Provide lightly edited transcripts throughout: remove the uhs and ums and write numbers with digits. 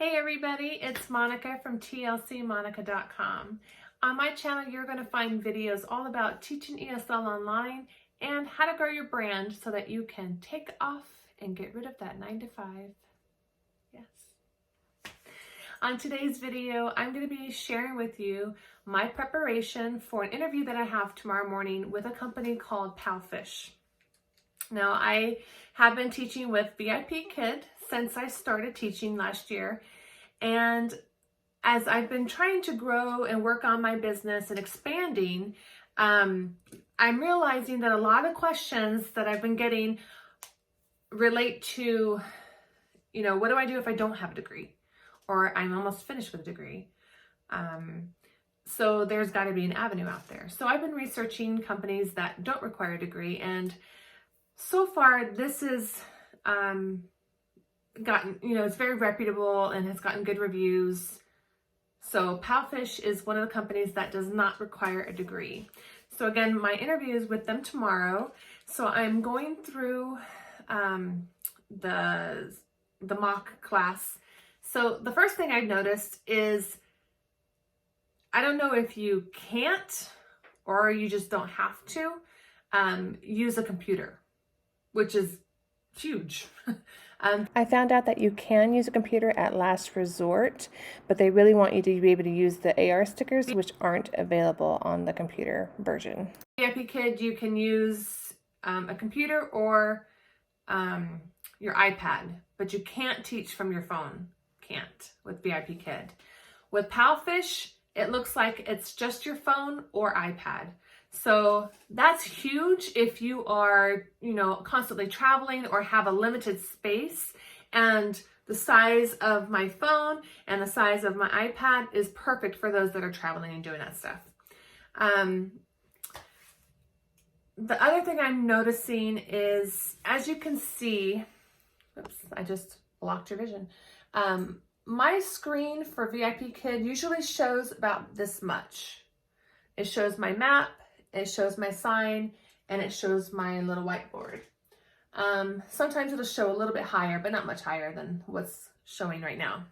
Hey everybody, it's Monica from tlcmonica.com. On my channel, you're going to find videos all about teaching ESL online and how to grow your brand so that you can take off and get rid of that 9-to-5. Yes. On today's video, I'm going to be sharing with you my preparation for an interview that I have tomorrow morning with a company called PalFish. Now, I have been teaching with VIP Kid since I started teaching last year. And as I've been trying to grow and work on my business and expanding, I'm realizing that a lot of questions that I've been getting relate to, what do I do if I don't have a degree? Or I'm almost finished with a degree. So there's got to be an avenue out there. So I've been researching companies that don't require a degree, and so far this is gotten, it's very reputable and has gotten good reviews. So PalFish is one of the companies that does not require a degree. So again, my interview is with them tomorrow. So I'm going through the mock class. So the first thing I've noticed is, I don't know if you can't or you just don't have to use a computer, which is huge. I found out that you can use a computer at last resort, but they really want you to be able to use the AR stickers, which aren't available on the computer version. VIP Kid, you can use a computer or your iPad, but you can't teach from your phone. Can't with VIP Kid. With PalFish, it looks like it's just your phone or iPad. So that's huge if you are, constantly traveling or have a limited space, and the size of my phone and the size of my iPad is perfect for those that are traveling and doing that stuff. The other thing I'm noticing is, as you can see, oops, I just blocked your vision. My screen for VIP Kid usually shows about this much. It shows my map, it shows my sign, and it shows my little whiteboard. Sometimes it'll show a little bit higher, but not much higher than what's showing right now.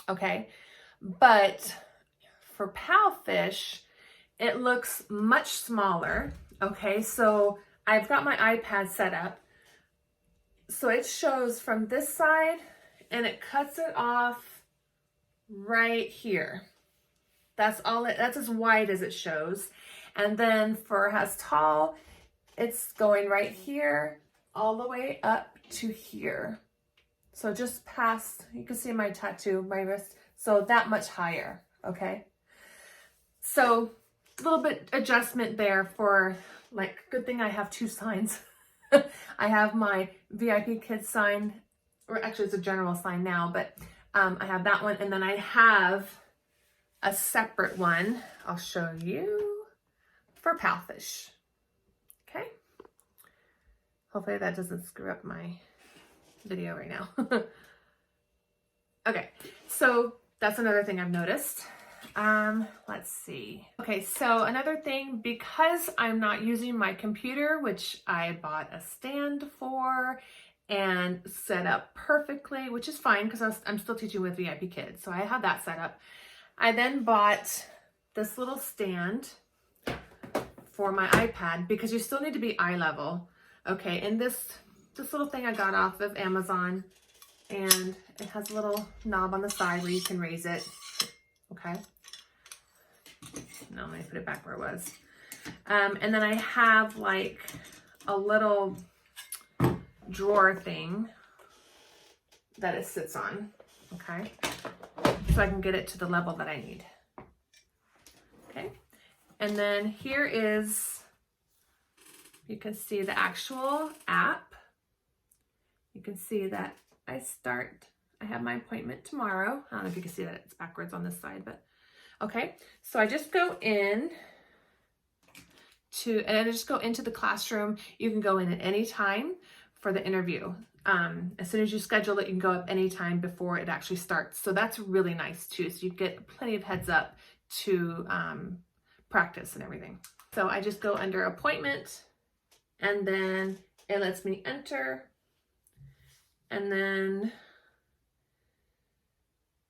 Okay, but for PalFish, it looks much smaller. Okay, so I've got my iPad set up. So it shows from this side, and it cuts it off right here. That's as wide as it shows. And then for as tall, it's going right here all the way up to here. So just past, you can see my tattoo, my wrist. So that much higher, okay? So a little bit adjustment there for, good thing I have two signs. I have my VIP Kids sign, or actually it's a general sign now, but I have that one. And then I have a separate one I'll show you for PalFish. Okay. Hopefully that doesn't screw up my video right now. Okay, so that's another thing I've noticed. Let's see. Okay, so another thing, because I'm not using my computer, which I bought a stand for and set up perfectly, which is fine because I'm still teaching with VIP Kids, so I have that set up. I then bought this little stand for my iPad because you still need to be eye level. Okay, and this little thing I got off of Amazon, and it has a little knob on the side where you can raise it. Okay. No, let me put it back where it was. And then I have a little drawer thing that it sits on. Okay. So I can get it to the level that I need. Okay. And then here is, you can see the actual app. You can see that I have my appointment tomorrow. I don't know if you can see that it's backwards on this side, but okay. So I just go in and I just go into the classroom. You can go in at any time for the interview. As soon as you schedule it, you can go up anytime before it actually starts. So that's really nice too. So you get plenty of heads up to practice and everything. So I just go under appointment, and then it lets me enter. And then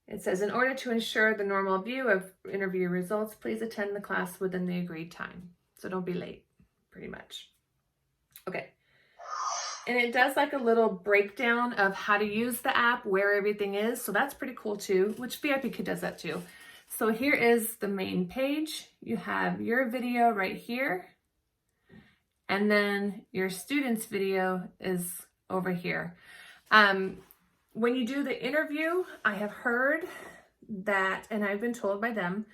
It says, in order to ensure the normal view of interview results, please attend the class within the agreed time. So don't be late, pretty much. Okay. And it does like a little breakdown of how to use the app, where everything is. So that's pretty cool too, which VIP Kid does that too. So here is the main page. You have your video right here. And then your student's video is over here. When you do the interview, I have heard that, and I've been told by them,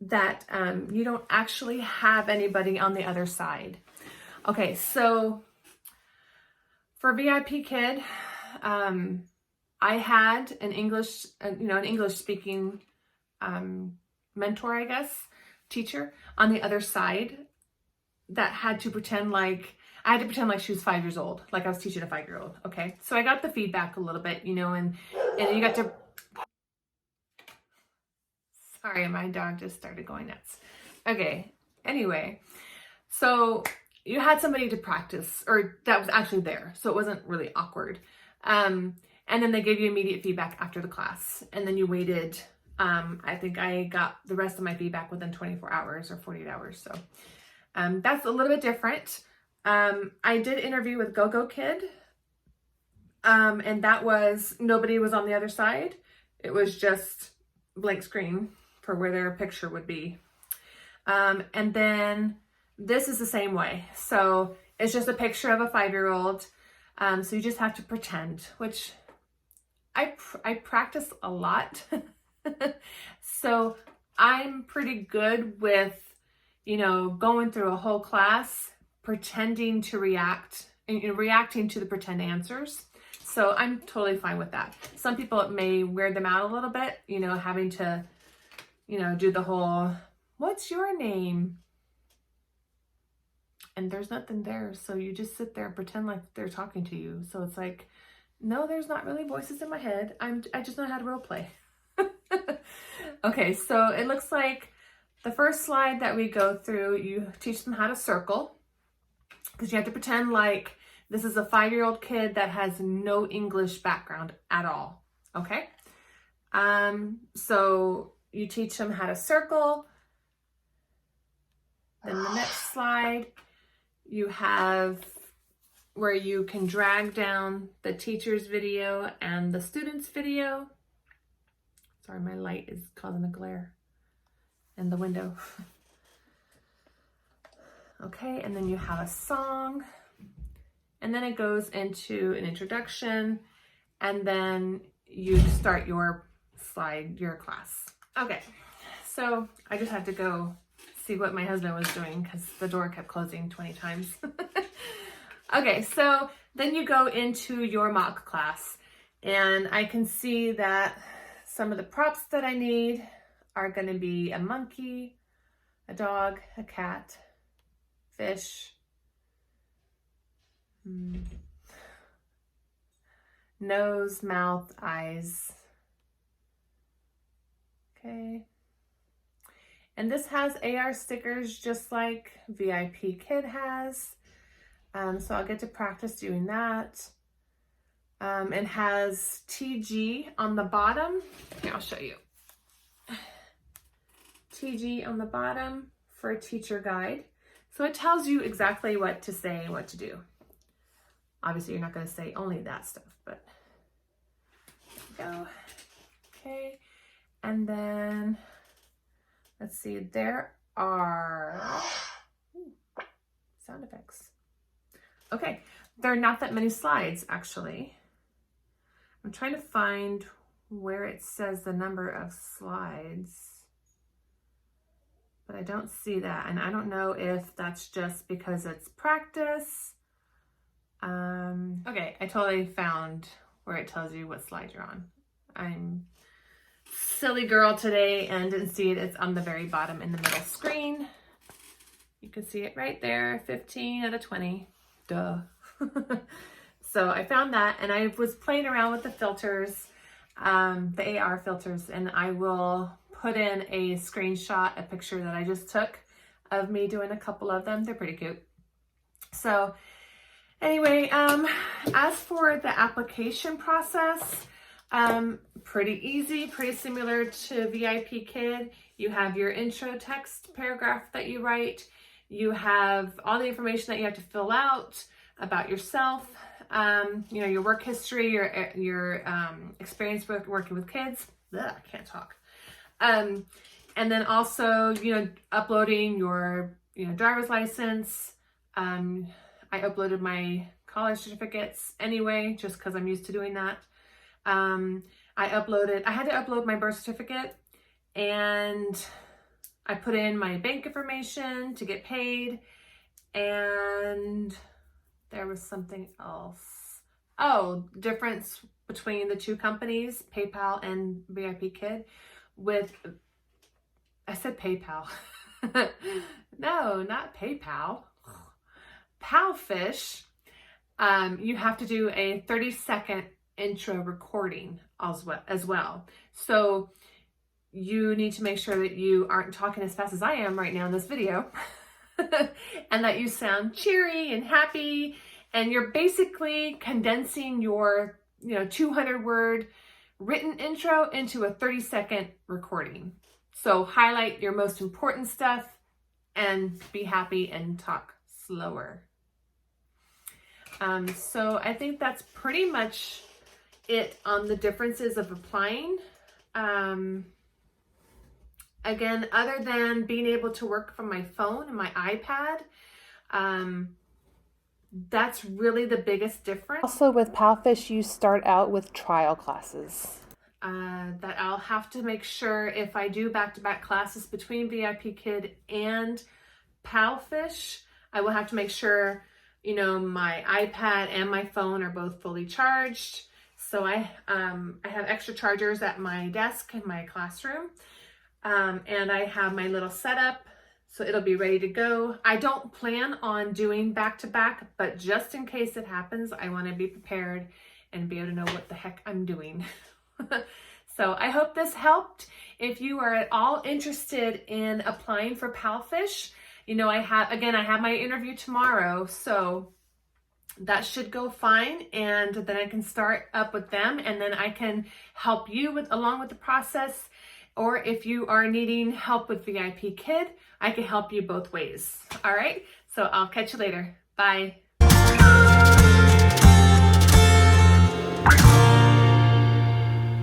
that you don't actually have anybody on the other side. Okay, so for VIP Kid, I had an English, an English speaking mentor, I guess, teacher on the other side that had to pretend like, I had to pretend like she was 5 years old, like I was teaching a 5-year-old. Okay, so I got the feedback a little bit, and you got to, sorry, my dog just started going nuts. Okay, anyway, so you had somebody to practice, or that was actually there, so it wasn't really awkward. And then they gave you immediate feedback after the class, and then you waited. I think I got the rest of my feedback within 24 hours or 48 hours, so that's a little bit different. I did interview with Go Kid, and that was, nobody was on the other side. It was just blank screen for where their picture would be. And then this is the same way. So it's just a picture of a 5-year-old. So you just have to pretend, which I practice a lot. So I'm pretty good with, going through a whole class, pretending to react and reacting to the pretend answers. So I'm totally fine with that. Some people, it may wear them out a little bit, having to, do the whole, what's your name? And there's nothing there. So you just sit there and pretend like they're talking to you. So it's like, no, there's not really voices in my head. I just know how to role play. Okay, so it looks like the first slide that we go through, you teach them how to circle, because you have to pretend like this is a 5-year-old kid that has no English background at all. Okay. So you teach them how to circle. Then the next slide, you have where you can drag down the teacher's video and the student's video. Sorry, my light is causing a glare in the window. Okay, and then you have a song, and then it goes into an introduction, and then you start your slide, your class. Okay, so I just had to go see what my husband was doing because the door kept closing 20 times. Okay, so then you go into your mock class, and I can see that some of the props that I need are going to be a monkey, a dog, a cat, fish, nose, mouth, eyes. Okay. And this has AR stickers just like VIP Kid has. So I'll get to practice doing that. It has TG on the bottom. Here, I'll show you. TG on the bottom for a teacher guide. So it tells you exactly what to say and what to do. Obviously, you're not going to say only that stuff, but there we go. Okay. And then, let's see, there are sound effects. Okay. There are not that many slides, actually. I'm trying to find where it says the number of slides, but I don't see that. And I don't know if that's just because it's practice. Okay, I totally found where it tells you what slide you're on. I'm silly girl today and didn't see it. It's on the very bottom in the middle screen. You can see it right there, 15 out of 20. Duh. So I found that, and I was playing around with the filters, the AR filters, and I will put in a screenshot, a picture that I just took of me doing a couple of them. They're pretty cute. So anyway, as for the application process, Pretty easy, pretty similar to VIP Kid. You have your intro text paragraph that you write. You have all the information that you have to fill out about yourself, you know, your work history, your experience with working with kids. Ugh, I can't talk. And then also, you know, uploading your, you know, driver's license. I uploaded my college certificates anyway, just because I'm used to doing that. I had to upload my birth certificate, and I put in my bank information to get paid, and there was something else. Oh, difference between the two companies, PayPal and VIP Kid. I said PayPal. No, not PayPal. PalFish. You have to do a 30-second intro recording as well. So you need to make sure that you aren't talking as fast as I am right now in this video and that you sound cheery and happy, and you're basically condensing your, you know, 200-word written intro into a 30-second recording. So highlight your most important stuff and be happy and talk slower. So I think that's pretty much it on the differences of applying. Again, other than being able to work from my phone and my iPad, that's really the biggest difference. Also with PalFish, you start out with trial classes. That I'll have to make sure if I do back-to-back classes between VIP Kid and PalFish, I will have to make sure, you know, my iPad and my phone are both fully charged. So I have extra chargers at my desk in my classroom, and I have my little setup, so it'll be ready to go. I don't plan on doing back-to-back, but just in case it happens, I want to be prepared and be able to know what the heck I'm doing. So I hope this helped. If you are at all interested in applying for PalFish, you know, I have my interview tomorrow, so that should go fine, and then I can start up with them, and then I can help you along with the process. Or if you are needing help with VIP Kid, I can help you both ways. All right, so I'll catch you later. Bye.